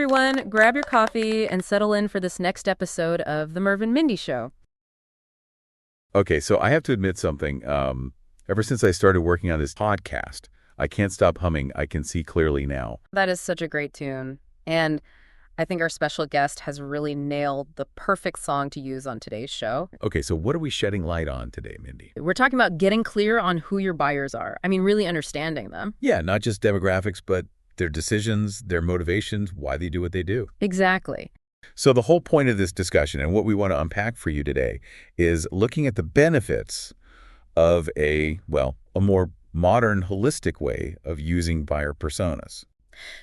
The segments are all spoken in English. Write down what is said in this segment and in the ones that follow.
everyone. Grab your coffee and settle in for this next episode of The Merv and Mindy Show. Okay, so I have to admit something. Ever since I started working on this podcast, I can't stop humming I Can See Clearly Now. That is such a great tune. And I think our special guest has really nailed the perfect song to use on today's show. Okay, so what are we shedding light on today, Mindy? We're talking about getting clear on who your buyers are. I mean, really understanding them. Yeah, not just demographics, but their decisions, their motivations, why they do what they do. Exactly. So the whole point of this discussion and what we want to unpack for you today is looking at the benefits of a more modern, holistic way of using buyer personas.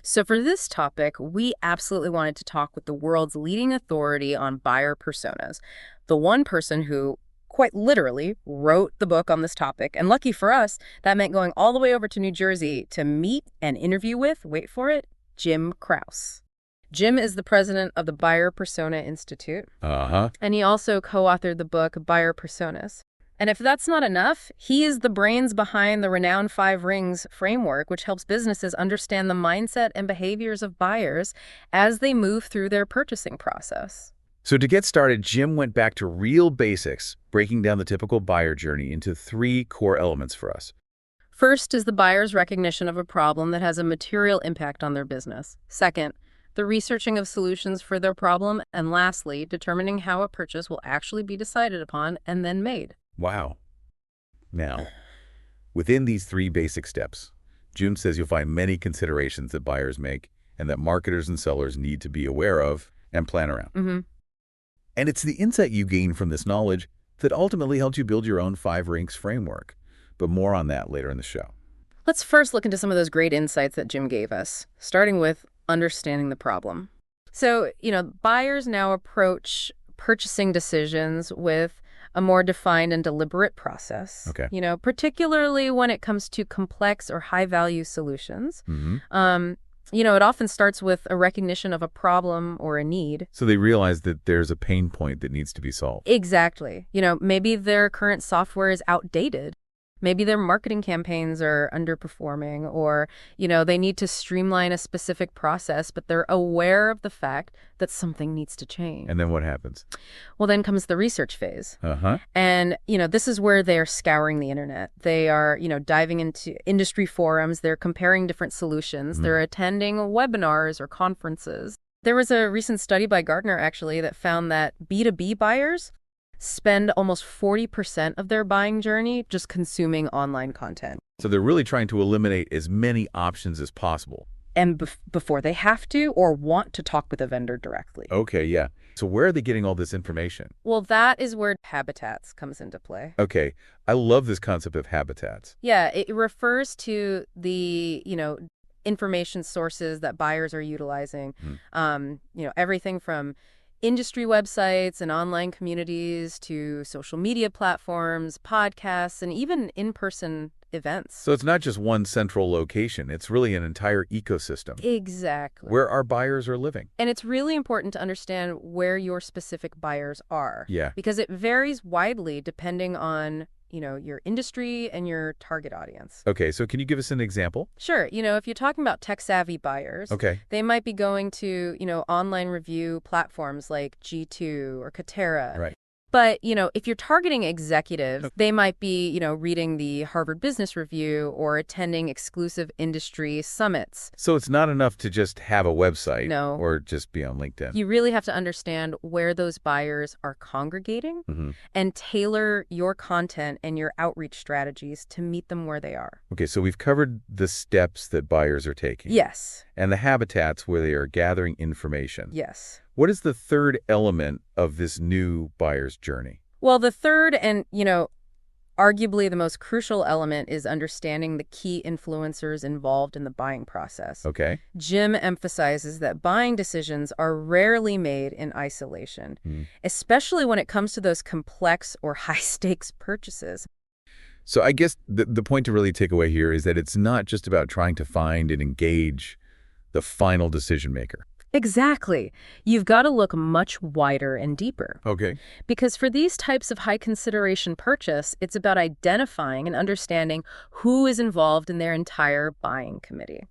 So for this topic, we absolutely wanted to talk with the world's leading authority on buyer personas, the one person who quite literally wrote the book on this topic. And lucky for us, that meant going all the way over to New Jersey to meet and interview with, wait for it, Jim Kraus. Jim is the president of the Buyer Persona Institute. And he also co-authored the book Buyer Personas. And if that's not enough, he is the brains behind the renowned 5 Rings framework, which helps businesses understand the mindset and behaviors of buyers as they move through their purchasing process. So to get started, Jim went back to real basics, breaking down the typical buyer journey into 3 core elements for us. First is the buyer's recognition of a problem that has a material impact on their business. Second, the researching of solutions for their problem. And lastly, determining how a purchase will actually be decided upon and then made. Wow. Now, within these 3 basic steps, Jim says you'll find many considerations that buyers make and that marketers and sellers need to be aware of and plan around. And it's the insight you gain from this knowledge that ultimately helps you build your own 5 Rings framework. But more on that later in the show. Let's first look into some of those great insights that Jim gave us, starting with understanding the problem. So, buyers now approach purchasing decisions with a more defined and deliberate process. Okay. Particularly when it comes to complex or high-value solutions. It often starts with a recognition of a problem or a need. So they realize that there's a pain point that needs to be solved. Exactly. Maybe their current software is outdated. Maybe their marketing campaigns are underperforming, or, they need to streamline a specific process, but they're aware of the fact that something needs to change. And then what happens? Well, then comes the research phase. And, this is where they're scouring the internet. They are, diving into industry forums. They're comparing different solutions. They're attending webinars or conferences. There was a recent study by Gartner, actually, that found that B2B buyers spend almost 40% of their buying journey just consuming online content. So they're really trying to eliminate as many options as possible. And before they have to or want to talk with a vendor directly. Okay, yeah. So where are they getting all this information? Well, that is where habitats comes into play. Okay, I love this concept of habitats. Yeah, it refers to the, information sources that buyers are utilizing. Everything from industry websites and online communities to social media platforms, podcasts, and even in-person events. So it's not just one central location. It's really an entire ecosystem. Exactly. Where our buyers are living. And it's really important to understand where your specific buyers are. Yeah. Because it varies widely depending on your industry and your target audience. Okay, so can you give us an example? Sure. If you're talking about tech-savvy buyers, okay, they might be going to, online review platforms like G2 or Katera. Right. But, if you're targeting executives, they might be, reading the Harvard Business Review or attending exclusive industry summits. So it's not enough to just have a website. No. Or just be on LinkedIn. You really have to understand where those buyers are congregating and tailor your content and your outreach strategies to meet them where they are. Okay, so we've covered the steps that buyers are taking. Yes. And the habitats where they are gathering information. Yes. What is the third element of this new buyer's journey? Well, the third and, arguably the most crucial element is understanding the key influencers involved in the buying process. Okay. Jim emphasizes that buying decisions are rarely made in isolation, especially when it comes to those complex or high-stakes purchases. So I guess the point to really take away here is that it's not just about trying to find and engage the final decision maker. Exactly. You've got to look much wider and deeper. Okay. Because for these types of high consideration purchase, it's about identifying and understanding who is involved in their entire buying committee.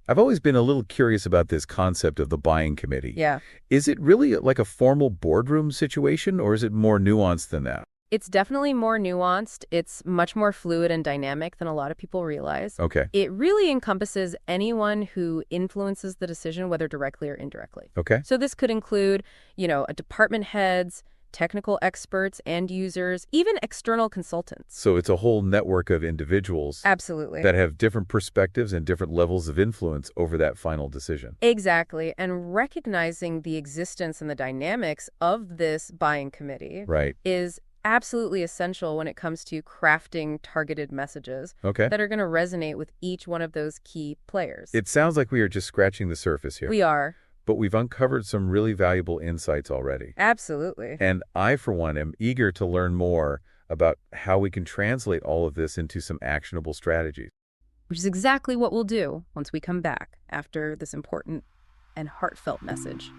I've always been a little curious about this concept of the buying committee. Yeah. Is it really like a formal boardroom situation, or is it more nuanced than that? It's definitely more nuanced. It's much more fluid and dynamic than a lot of people realize. Okay. It really encompasses anyone who influences the decision, whether directly or indirectly. Okay. So this could include, a department heads, technical experts, end users, even external consultants. So it's a whole network of individuals Absolutely. that have different perspectives and different levels of influence over that final decision. Exactly. And recognizing the existence and the dynamics of this buying committee Right. is absolutely essential when it comes to crafting targeted messages Okay. that are going to resonate with each one of those key players. It sounds like we are just scratching the surface here. We are. But we've uncovered some really valuable insights already. Absolutely. And I, for one, am eager to learn more about how we can translate all of this into some actionable strategies. Which is exactly what we'll do once we come back after this important and heartfelt message.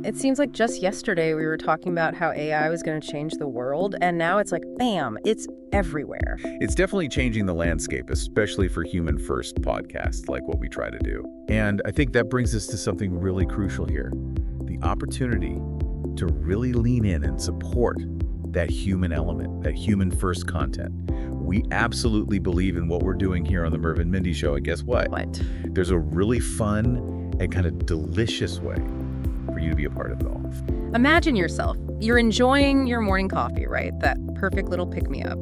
It seems like just yesterday we were talking about how AI was going to change the world, and now it's like, bam, it's everywhere. It's definitely changing the landscape, especially for human-first podcasts like what we try to do. And I think that brings us to something really crucial here, the opportunity to really lean in and support that human element, that human-first content. We absolutely believe in what we're doing here on the Merv and Mindy Show, and guess what? What? There's a really fun and kind of delicious way for you to be a part of it all. Imagine yourself. You're enjoying your morning coffee, right? That perfect little pick-me-up.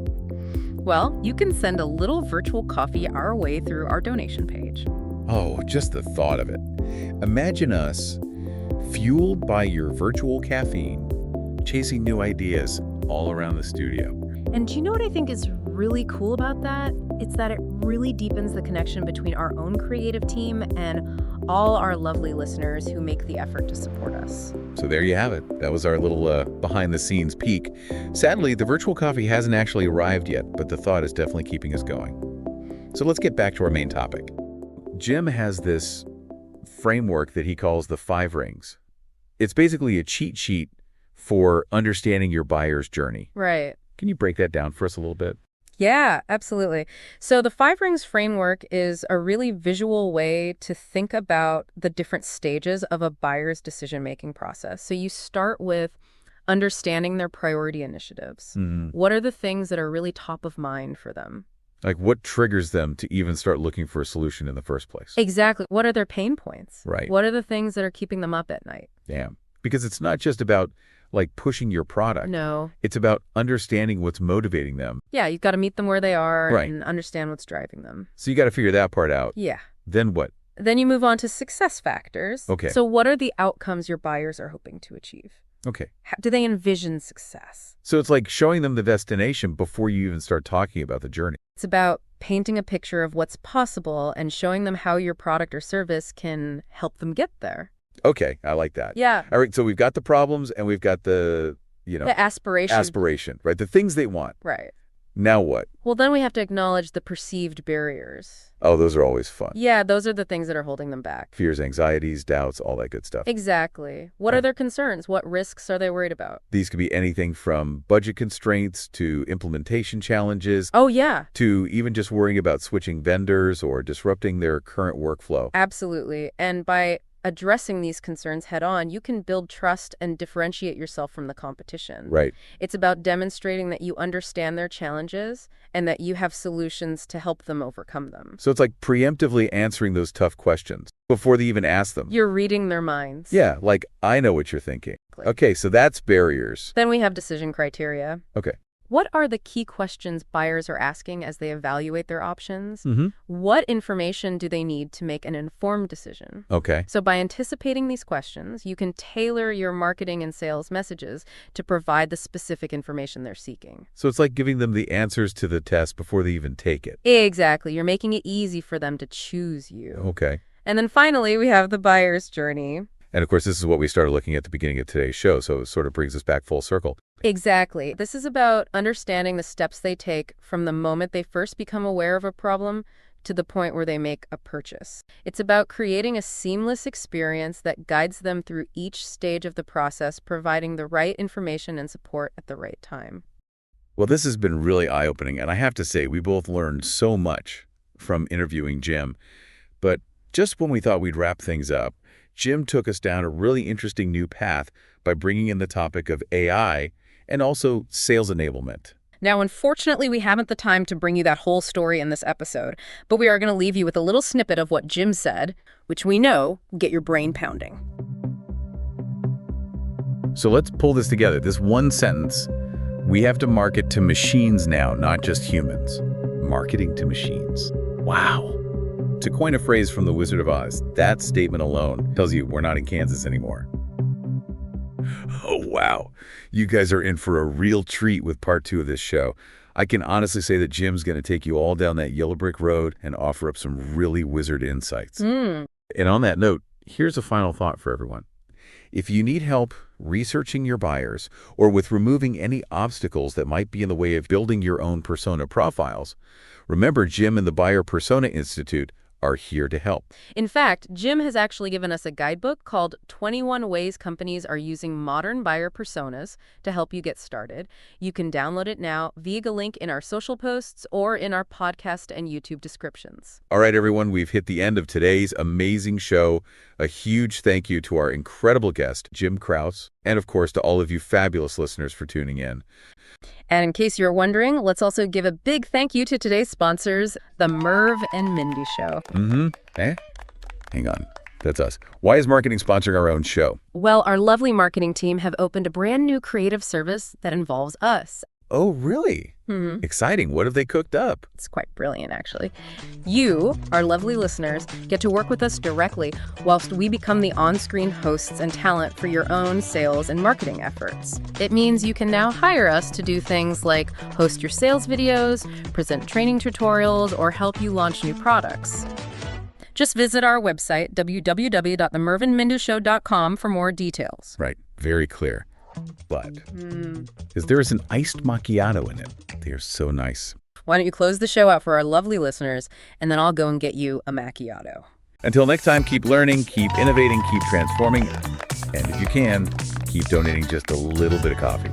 Well, you can send a little virtual coffee our way through our donation page. Oh, just the thought of it. Imagine us, fueled by your virtual caffeine, chasing new ideas all around the studio. And do you know what I think is really cool about that? It's that it really deepens the connection between our own creative team and all our lovely listeners who make the effort to support us. So there you have it. That was our little behind-the-scenes peek. Sadly, the virtual coffee hasn't actually arrived yet, but the thought is definitely keeping us going. So let's get back to our main topic. Jim has this framework that he calls the 5 rings. It's basically a cheat sheet for understanding your buyer's journey. Right. Can you break that down for us a little bit? Yeah, absolutely. So the 5 rings framework is a really visual way to think about the different stages of a buyer's decision-making process. So you start with understanding their priority initiatives. What are the things that are really top of mind for them? Like what triggers them to even start looking for a solution in the first place? Exactly. What are their pain points? Right. What are the things that are keeping them up at night? Damn. Because it's not just about like pushing your product. No. It's about understanding what's motivating them. Yeah, you've got to meet them where they are Right. and understand what's driving them. So you got to figure that part out. Yeah. Then what? Then you move on to success factors. Okay. So what are the outcomes your buyers are hoping to achieve? Okay. How do they envision success? So it's like showing them the destination before you even start talking about the journey. It's about painting a picture of what's possible and showing them how your product or service can help them get there. Okay, I like that. Yeah. All right, so we've got the problems and we've got the, The aspiration. right? The things they want. Right. Now what? Well, then we have to acknowledge the perceived barriers. Oh, those are always fun. Yeah, those are the things that are holding them back. Fears, anxieties, doubts, all that good stuff. Exactly. What are their concerns? What risks are they worried about? These could be anything from budget constraints to implementation challenges Oh, yeah. to even just worrying about switching vendors or disrupting their current workflow. Absolutely. And by addressing these concerns head on, you can build trust and differentiate yourself from the competition. Right. It's about demonstrating that you understand their challenges and that you have solutions to help them overcome them. So it's like preemptively answering those tough questions before they even ask them. You're reading their minds. Yeah, like I know what you're thinking. Okay, so that's barriers. Then we have decision criteria. Okay. What are the key questions buyers are asking as they evaluate their options? Mm-hmm. What information do they need to make an informed decision? Okay. So by anticipating these questions, you can tailor your marketing and sales messages to provide the specific information they're seeking. So it's like giving them the answers to the test before they even take it. Exactly. You're making it easy for them to choose you. Okay. And then finally, we have the buyer's journey. And of course, this is what we started looking at the beginning of today's show, so it sort of brings us back full circle. Exactly. This is about understanding the steps they take from the moment they first become aware of a problem to the point where they make a purchase. It's about creating a seamless experience that guides them through each stage of the process, providing the right information and support at the right time. Well, this has been really eye-opening, and I have to say, we both learned so much from interviewing Jim. But just when we thought we'd wrap things up, Jim took us down a really interesting new path by bringing in the topic of AI and also sales enablement. Now, unfortunately, we haven't the time to bring you that whole story in this episode, but we are going to leave you with a little snippet of what Jim said, which we know will get your brain pounding. So let's pull this together. This one sentence: we have to market to machines now, not just humans. Marketing to machines. Wow. To coin a phrase from The Wizard of Oz, that statement alone tells you we're not in Kansas anymore. Oh, wow. You guys are in for a real treat with part 2 of this show. I can honestly say that Jim's going to take you all down that yellow brick road and offer up some really wizard insights. And on that note, here's a final thought for everyone. If you need help researching your buyers or with removing any obstacles that might be in the way of building your own persona profiles, remember Jim and the Buyer Persona Institute are here to help. In fact, Jim has actually given us a guidebook called 21 Ways Companies Are Using Modern Buyer Personas to help you get started. You can download it now via a link in our social posts or in our podcast and YouTube descriptions. All right, everyone, we've hit the end of today's amazing show. A huge thank you to our incredible guest, Jim Kraus, and of course to all of you fabulous listeners for tuning in. And in case you're wondering, let's also give a big thank you to today's sponsors, the Merv and Mindy Show. Hang on. That's us. Why is marketing sponsoring our own show? Well, our lovely marketing team have opened a brand new creative service that involves us. Oh, really? Exciting. What have they cooked up? It's quite brilliant, actually. You, our lovely listeners, get to work with us directly whilst we become the on-screen hosts and talent for your own sales and marketing efforts. It means you can now hire us to do things like host your sales videos, present training tutorials, or help you launch new products. Just visit our website, www.themervandmindushow.com, for more details. Right. Very clear. But is there an iced macchiato in it? They are so nice. Why don't you close the show out for our lovely listeners, and then I'll go and get you a macchiato. Until next time, keep learning, keep innovating, keep transforming, and if you can, keep donating just a little bit of coffee.